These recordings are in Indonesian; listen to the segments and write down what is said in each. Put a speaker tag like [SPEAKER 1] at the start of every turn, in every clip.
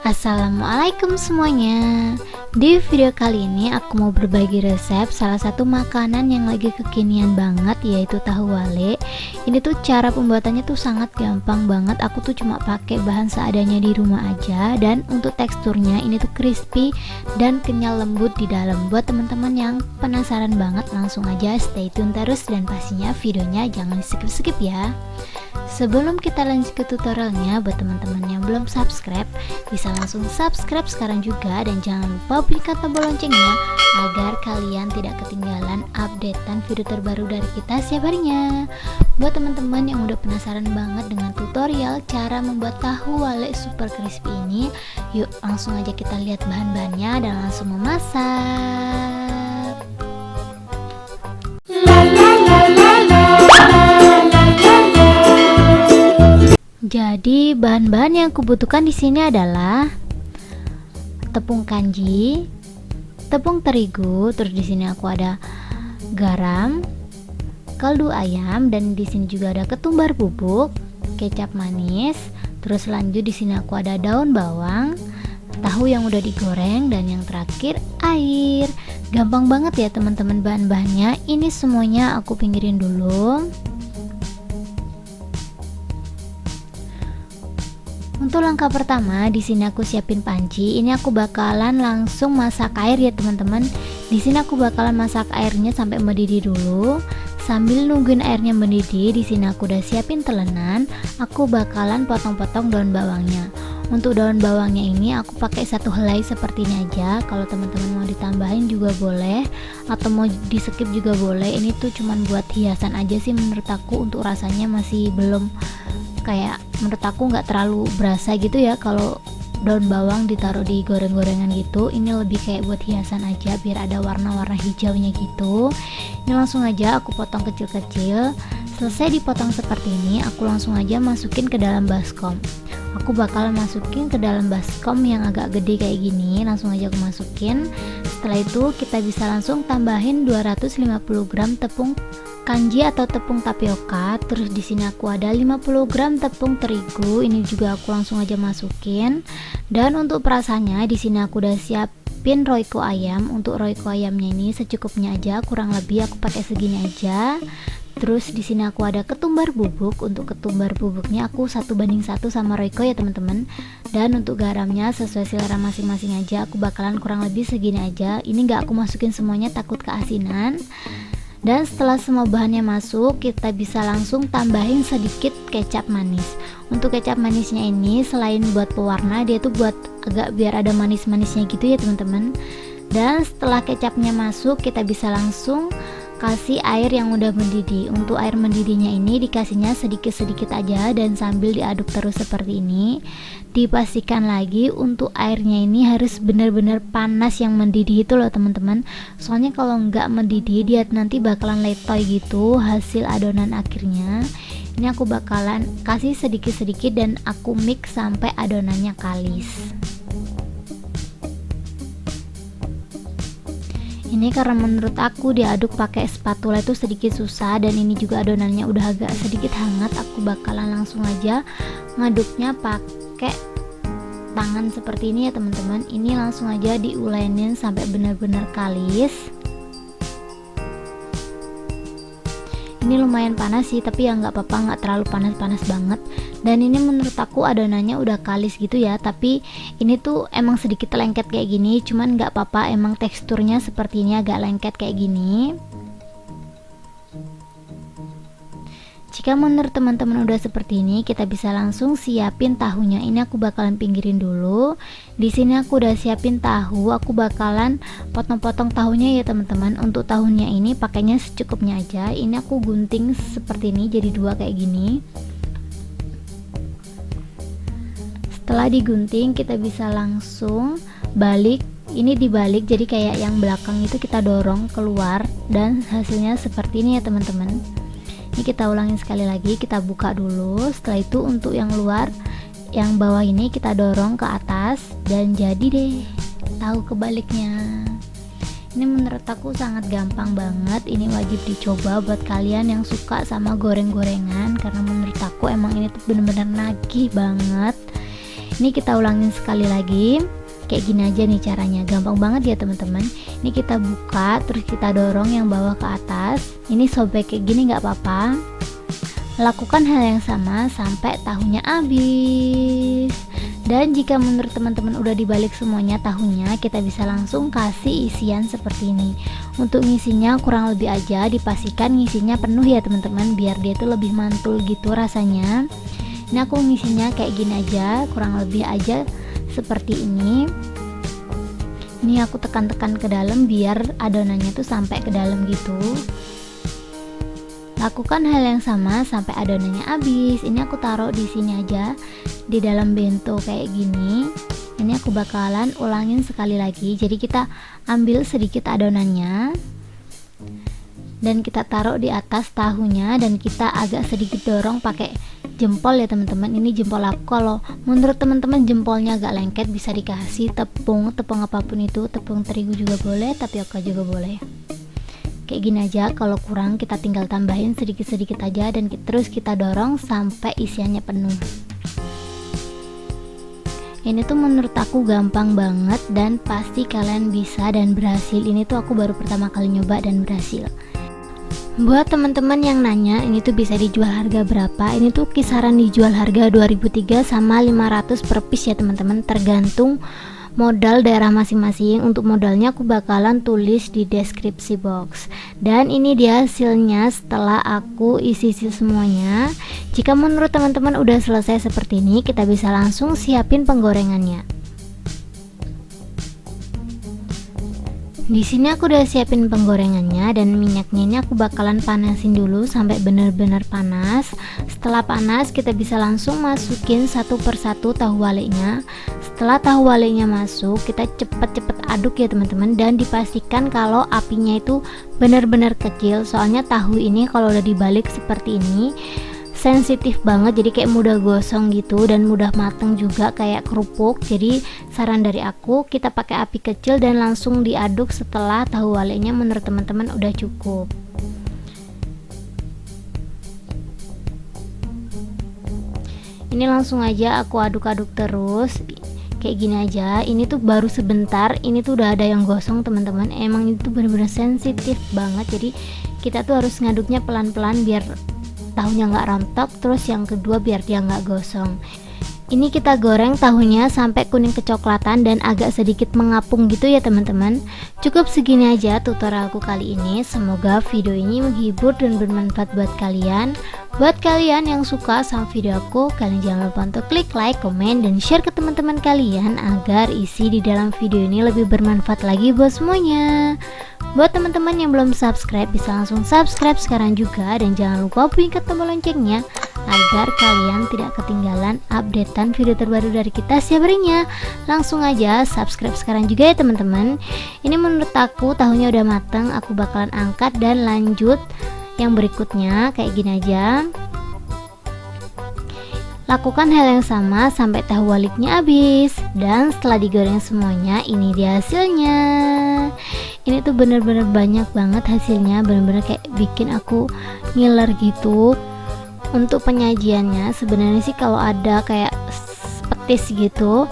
[SPEAKER 1] Assalamualaikum semuanya. Di video kali ini aku mau berbagi resep salah satu makanan yang lagi kekinian banget, yaitu tahu wale. Ini tuh cara pembuatannya tuh sangat gampang banget. Aku tuh cuma pakai bahan seadanya di rumah aja, dan untuk teksturnya ini tuh crispy dan kenyal lembut di dalam. Buat teman-teman yang penasaran banget, langsung aja stay tune terus, dan pastinya videonya jangan skip-skip ya. Sebelum kita lanjut ke tutorialnya, buat teman-teman yang belum subscribe, bisa langsung subscribe sekarang juga, dan jangan lupa klik tombol loncengnya agar kalian tidak ketinggalan updatean video terbaru dari kita setiap harinya. Buat teman-teman yang udah penasaran banget dengan tutorial cara membuat tahu wale super crispy ini, yuk langsung aja kita lihat bahan-bahannya dan langsung memasak. Jadi bahan-bahan yang aku butuhkan di sini adalah tepung kanji, tepung terigu, terus di sini aku ada garam, kaldu ayam, dan di sini juga ada ketumbar bubuk, kecap manis, terus lanjut di sini aku ada daun bawang, tahu yang udah digoreng, dan yang terakhir air. Gampang banget ya teman-teman bahan-bahannya. Ini semuanya aku pinggirin dulu. Untuk langkah pertama, di sini aku siapin panci. Ini aku bakalan langsung masak air ya teman-teman. Di sini aku bakalan masak airnya sampai mendidih dulu. Sambil nungguin airnya mendidih, di sini aku udah siapin telenan. Aku bakalan potong-potong daun bawangnya. Untuk daun bawangnya ini aku pakai satu helai seperti ini aja. Kalau teman-teman mau ditambahin juga boleh, atau mau di skip juga boleh. Ini tuh cuman buat hiasan aja sih menurut aku. Untuk rasanya masih belum kayak, menurut aku nggak terlalu berasa gitu ya kalau daun bawang ditaruh di goreng-gorengan gitu. Ini lebih kayak buat hiasan aja biar ada warna-warna hijaunya gitu. Ini langsung aja aku potong kecil-kecil. Selesai dipotong seperti ini, aku langsung aja masukin ke dalam baskom. Aku bakal masukin ke dalam baskom yang agak gede kayak gini. Langsung aja aku masukin. Setelah itu kita bisa langsung tambahin 250 gram tepung kanji atau tepung tapioka. Terus di sini aku ada 50 gram tepung terigu. Ini juga aku langsung aja masukin. Dan untuk perasannya di sini aku udah siapin royco ayam. Untuk royco ayamnya ini secukupnya aja, kurang lebih aku pakai segini aja. Terus di sini aku ada ketumbar bubuk. Untuk ketumbar bubuknya aku 1:1 sama royco ya teman-teman. Dan untuk garamnya sesuai selera masing-masing aja. Aku bakalan kurang lebih segini aja. Ini nggak aku masukin semuanya, takut keasinan. Dan setelah semua bahannya masuk, kita bisa langsung tambahin sedikit kecap manis. Untuk kecap manisnya ini selain buat pewarna, dia tuh buat agak biar ada manis-manisnya gitu ya teman-teman. Dan setelah kecapnya masuk, kita bisa langsung kasih air yang udah mendidih. Untuk air mendidihnya ini dikasihnya sedikit-sedikit aja, dan sambil diaduk terus seperti ini. Dipastikan lagi untuk airnya ini harus benar-benar panas yang mendidih itu loh teman-teman. Soalnya kalau nggak mendidih, dia nanti bakalan letoy gitu hasil adonan akhirnya. Ini aku bakalan kasih sedikit-sedikit dan aku mix sampai adonannya kalis. Ini karena menurut aku diaduk pakai spatula itu sedikit susah, dan ini juga adonannya udah agak sedikit hangat. Aku bakalan langsung aja ngaduknya pakai tangan seperti ini ya teman-teman. Ini langsung aja diulenin sampai benar-benar kalis. Ini lumayan panas sih, tapi ya nggak apa-apa, nggak terlalu panas-panas banget. Dan ini menurut aku adonannya udah kalis gitu ya, tapi ini tuh emang sedikit lengket kayak gini, cuman nggak apa-apa, emang teksturnya seperti ini agak lengket kayak gini. Jika menurut teman-teman udah seperti ini, kita bisa langsung siapin tahunya. Ini aku bakalan pinggirin dulu. Di sini aku udah siapin tahu. Aku bakalan potong-potong tahunya ya teman-teman. Untuk tahunya ini pakainya secukupnya aja. Ini aku gunting seperti ini jadi dua kayak gini. Setelah digunting, kita bisa langsung balik. Ini dibalik, jadi kayak yang belakang itu kita dorong keluar, dan hasilnya seperti ini ya teman-teman. Ini kita ulangin sekali lagi, kita buka dulu. Setelah itu untuk yang luar, yang bawah ini kita dorong ke atas, dan jadi deh tahu kebaliknya. Ini menurut aku sangat gampang banget. Ini wajib dicoba buat kalian yang suka sama goreng-gorengan, karena menurut aku emang ini tuh bener-bener nagih banget. Ini kita ulangin sekali lagi. Kayak gini aja nih caranya, gampang banget ya teman-teman. Ini kita buka, terus kita dorong yang bawah ke atas. Ini sobek kayak gini nggak apa-apa. Lakukan hal yang sama sampai tahunya habis. Dan jika menurut teman-teman udah dibalik semuanya tahunya, kita bisa langsung kasih isian seperti ini. Untuk ngisinya kurang lebih aja dipastikan ngisinya penuh ya teman-teman, biar dia tuh lebih mantul gitu rasanya. Ini aku ngisinya kayak gini aja, kurang lebih aja seperti ini. Ini aku tekan-tekan ke dalam biar adonannya tuh sampai ke dalam gitu. Lakukan hal yang sama sampai adonannya habis. Ini aku taruh di sini aja di dalam bento kayak gini. Ini aku bakalan ulangin sekali lagi. Jadi kita ambil sedikit adonannya dan kita taruh di atas tahunya, dan kita agak sedikit dorong pakai jempol ya teman-teman. Ini jempol aku, kalau menurut teman-teman jempolnya agak lengket bisa dikasih tepung apapun itu, tepung terigu juga boleh, tapioka juga boleh. Kayak gini aja, kalau kurang kita tinggal tambahin sedikit-sedikit aja, dan terus kita dorong sampai isiannya penuh. Ini tuh menurut aku gampang banget dan pasti kalian bisa dan berhasil. Ini tuh aku baru pertama kali nyoba dan berhasil. Buat teman-teman yang nanya ini tuh bisa dijual harga berapa, ini tuh kisaran dijual harga 2003 sama 500 per piece ya teman-teman, tergantung modal daerah masing-masing. Untuk modalnya aku bakalan tulis di deskripsi box. Dan ini dia hasilnya setelah aku isi semuanya. Jika menurut teman-teman udah selesai seperti ini, kita bisa langsung siapin penggorengannya. Di sini aku udah siapin penggorengannya, dan minyaknya ini aku bakalan panasin dulu sampai benar-benar panas. Setelah panas kita bisa langsung masukin satu persatu tahu walenya. Setelah tahu walenya masuk, kita cepet-cepet aduk ya teman-teman, dan dipastikan kalau apinya itu benar-benar kecil. Soalnya tahu ini kalau udah dibalik seperti ini sensitif banget, jadi kayak mudah gosong gitu dan mudah mateng juga kayak kerupuk. Jadi saran dari aku, kita pakai api kecil dan langsung diaduk setelah tahu walenya menurut teman-teman udah cukup. Ini langsung aja aku aduk-aduk terus kayak gini aja. Ini tuh baru sebentar, ini tuh udah ada yang gosong teman-teman. Emang itu bener-bener sensitif banget, jadi kita tuh harus ngaduknya pelan-pelan biar tahunya nggak rontok. Terus yang kedua biar dia nggak gosong. Ini kita goreng tahunya sampai kuning kecoklatan dan agak sedikit mengapung gitu ya teman-teman. Cukup segini aja tutorialku kali ini. Semoga video ini menghibur dan bermanfaat buat kalian. Buat kalian yang suka sama video aku, kalian jangan lupa untuk klik like, komen, dan share ke teman-teman kalian agar isi di dalam video ini lebih bermanfaat lagi buat semuanya. Buat teman-teman yang belum subscribe, bisa langsung subscribe sekarang juga, dan jangan lupa bunyikan tombol loncengnya agar kalian tidak ketinggalan updatean video terbaru dari kita setiap harinya. Langsung aja subscribe sekarang juga ya teman-teman. Ini menurut aku tahunya udah mateng, aku bakalan angkat dan lanjut yang berikutnya kayak gini aja. Lakukan hal yang sama sampai tahu waliknya habis. Dan setelah digoreng semuanya, ini dia hasilnya. Ini tuh bener-bener banyak banget hasilnya, bener-bener kayak bikin aku ngiler gitu. Untuk penyajiannya sebenarnya sih kalau ada kayak petis gitu,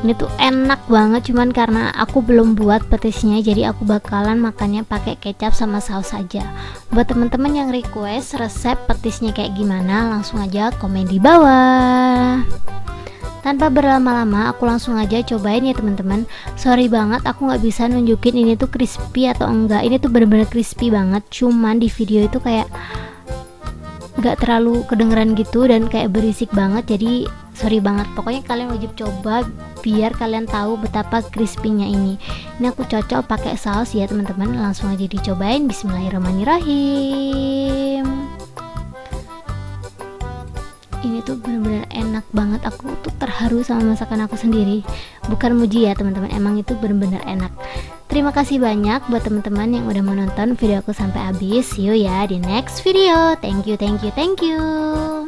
[SPEAKER 1] ini tuh enak banget, cuman karena aku belum buat petisnya jadi aku bakalan makannya pakai kecap sama saus saja. Buat teman-teman yang request resep petisnya kayak gimana, langsung aja komen di bawah. Tanpa berlama-lama aku langsung aja cobain ya teman-teman. Sorry banget aku nggak bisa nunjukin ini tuh crispy atau enggak. Ini tuh bener-bener crispy banget, cuman di video itu kayak gak terlalu kedengeran gitu dan kayak berisik banget, jadi sorry banget. Pokoknya kalian wajib coba biar kalian tahu betapa crispy-nya ini. Ini aku cocok pakai saus ya teman-teman. Langsung aja dicobain. Bismillahirrahmanirrahim. Ini tuh bener-bener enak banget. Aku tuh terharu sama masakan aku sendiri. Bukan muji ya teman-teman, emang itu bener-bener enak. Terima kasih banyak buat teman-teman yang udah menonton video aku sampai habis. See you ya di next video. Thank you.